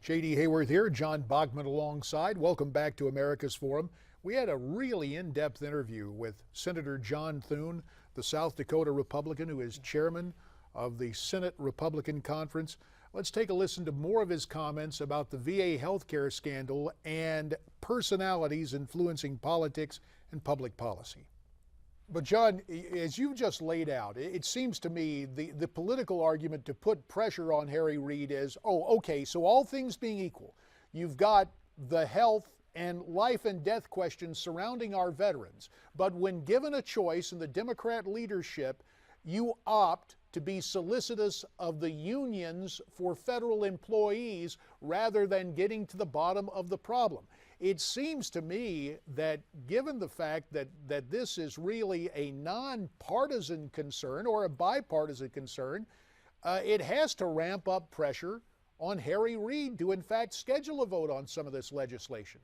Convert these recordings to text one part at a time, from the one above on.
J.D. Hayworth here, John Bachman alongside. Welcome back to America's Forum. We had a really in-depth interview with Senator John Thune, the South Dakota Republican who is chairman of the Senate Republican Conference. Let's take a listen to more of his comments about the VA healthcare scandal and personalities influencing politics and public policy. But John, as you just laid out, it seems to me the political argument to put pressure on Harry Reid is, oh, okay, so all things being equal, you've got the health and life and death questions surrounding our veterans. But when given a choice in the Democrat leadership, you opt to be solicitous of the unions for federal employees rather than getting to the bottom of the problem. It seems to me that given the fact that this is really a nonpartisan concern or a bipartisan concern, it has to ramp up pressure on Harry Reid to in fact schedule a vote on some of this legislation.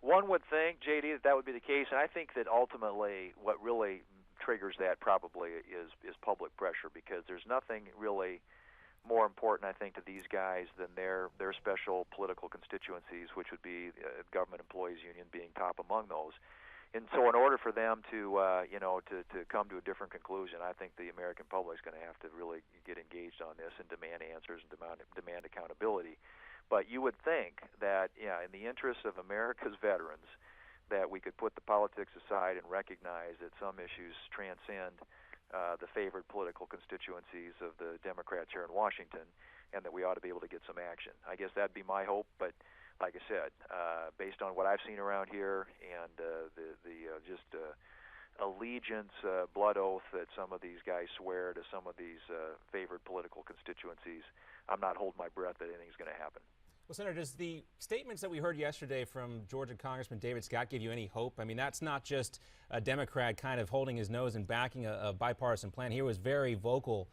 One would think, JD, that would be the case, and I think that ultimately what really triggers that probably is public pressure, because there's nothing really more important, I think, to these guys than their special political constituencies, which would be Government Employees Union being top among those. And so in order for them to come to a different conclusion, I think the American public is going to have to really get engaged on this and demand answers and demand accountability. But you would think that, in the interests of America's veterans, that we could put the politics aside and recognize that some issues transcend the favored political constituencies of the Democrats here in Washington, and that we ought to be able to get some action. I guess that'd be my hope, but like I said, based on what I've seen around here and the allegiance, blood oath that some of these guys swear to some of these favored political constituencies, I'm not holding my breath that anything's going to happen. Well, Senator, does the statements that we heard yesterday from Georgia Congressman David Scott give you any hope? I mean, that's not just a Democrat kind of holding his nose and backing a bipartisan plan. He was very vocal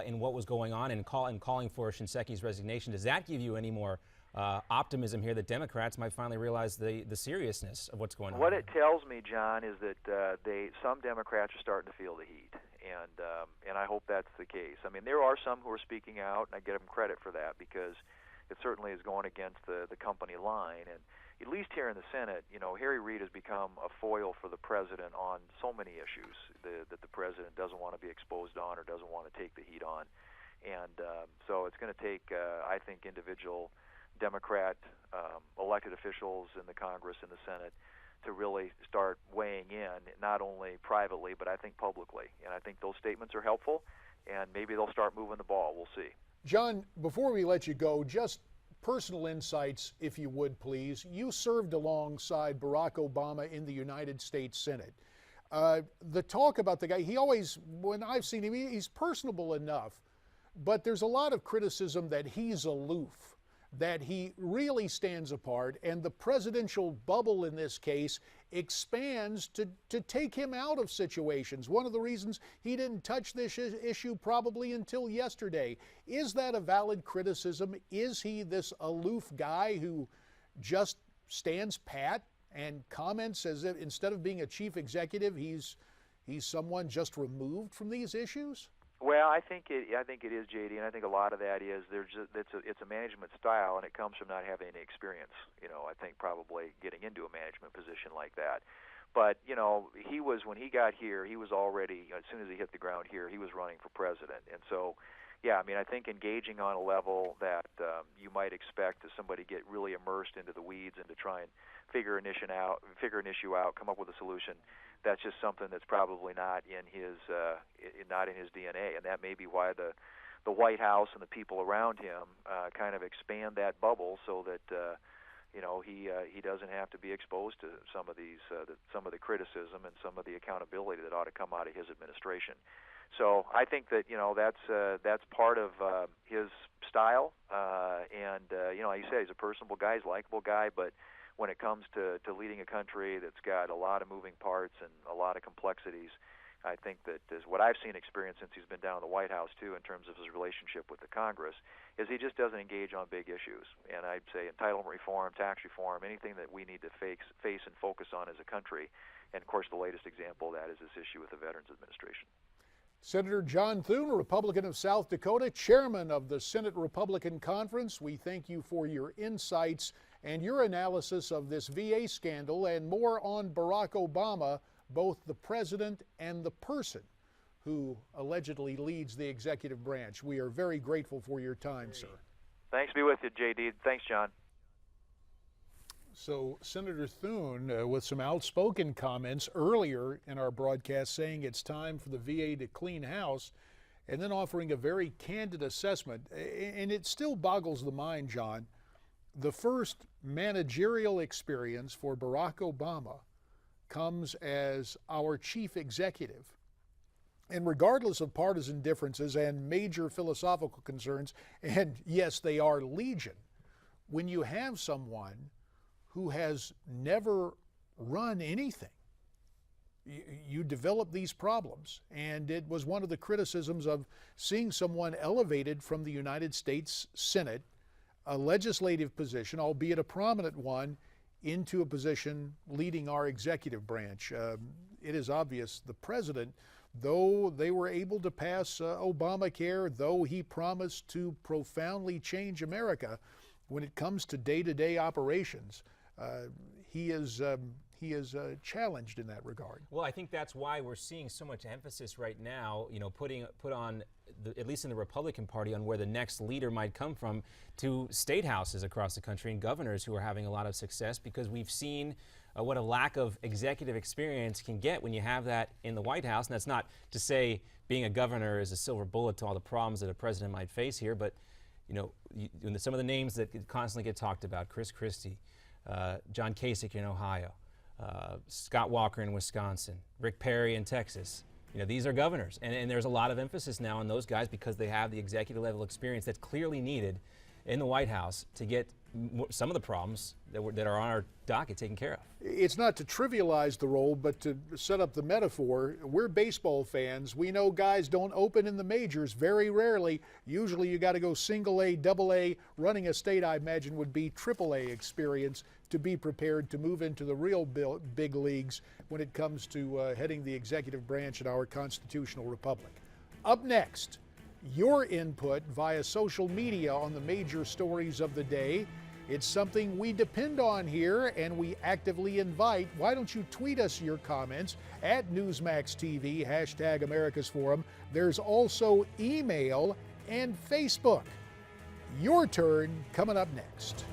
in what was going on and calling for Shinseki's resignation. Does that give you any more optimism here that Democrats might finally realize the seriousness of what's going on? What it tells me, John, is that some Democrats are starting to feel the heat, and I hope that's the case. I mean, there are some who are speaking out, and I give them credit for that, because it certainly is going against the company line. And at least here in the Senate, Harry Reid has become a foil for the president on so many issues that the president doesn't want to be exposed on or doesn't want to take the heat on. And so it's going to take, I think, individual Democrat elected officials in the Congress and the Senate to really start weighing in, not only privately, but I think publicly. And I think those statements are helpful, and maybe they'll start moving the ball. We'll see. John, before we let you go, just personal insights, if you would, please. You served alongside Barack Obama in the United States Senate. The talk about the guy, he always, when I've seen him, he's personable enough, but there's a lot of criticism that he's aloof, that he really stands apart, and the presidential bubble in this case expands to take him out of situations. One of the reasons he didn't touch this issue probably until yesterday. Is that a valid criticism? Is he this aloof guy who just stands pat and comments as if instead of being a chief executive, he's someone just removed from these issues? Well, I think it is, JD, and I think a lot of that is it's a management style, and it comes from not having any experience. I think probably getting into a management position like that. But when he got here, he was already, as soon as he hit the ground here, he was running for president. And so, I think engaging on a level that you might expect as somebody get really immersed into the weeds and to try and figure an issue out, come up with a solution. That's just something that's probably not in his DNA, and that may be why the White House and the people around him kind of expand that bubble so that he doesn't have to be exposed to some of the criticism and some of the accountability that ought to come out of his administration. So I think that that's part of his style, and like you say, he's a personable guy, he's a likable guy, but when it comes to leading a country that's got a lot of moving parts and a lot of complexities, I think that is what I've seen experience since he's been down in the White House, too, in terms of his relationship with the Congress, is he just doesn't engage on big issues. And I'd say entitlement reform, tax reform, anything that we need to face and focus on as a country. And, of course, the latest example of that is this issue with the Veterans Administration. Senator John Thune, a Republican of South Dakota, chairman of the Senate Republican Conference, we thank you for your insights and your analysis of this VA scandal and more on Barack Obama, both the president and the person who allegedly leads the executive branch. We are very grateful for your time, sir. Thanks to be with you, JD. Thanks, John. So Senator Thune, with some outspoken comments earlier in our broadcast saying it's time for the VA to clean house, and then offering a very candid assessment. And it still boggles the mind, John. The first managerial experience for Barack Obama comes as our chief executive. And regardless of partisan differences and major philosophical concerns, and yes, they are legion, when you have someone who has never run anything, you develop these problems. And it was one of the criticisms of seeing someone elevated from the United States Senate, a legislative position, albeit a prominent one, into a position leading our executive branch. It is obvious the president, though they were able to pass Obamacare, though he promised to profoundly change America, when it comes to day-to-day operations, he is challenged in that regard. Well, I think that's why we're seeing so much emphasis right now, put on, at least in the Republican Party, on where the next leader might come from, to state houses across the country and governors who are having a lot of success, because we've seen what a lack of executive experience can get when you have that in the White House. And that's not to say being a governor is a silver bullet to all the problems that a president might face here, but some of the names that constantly get talked about: Chris Christie, John Kasich in Ohio, Scott Walker in Wisconsin, Rick Perry in Texas. These are governors, and there's a lot of emphasis now on those guys because they have the executive level experience that's clearly needed in the White House to get some of the problems that are on our docket taken care of. It's not to trivialize the role, but to set up the metaphor. We're baseball fans. We know guys don't open in the majors very rarely. Usually you got to go single A, double A. Running a state, I imagine, would be triple A experience to be prepared to move into the real big leagues when it comes to heading the executive branch in our constitutional republic. Up next, your input via social media on the major stories of the day. It's something we depend on here and we actively invite. Why don't you tweet us your comments at Newsmax TV, hashtag America's Forum. There's also email and Facebook. Your turn coming up next.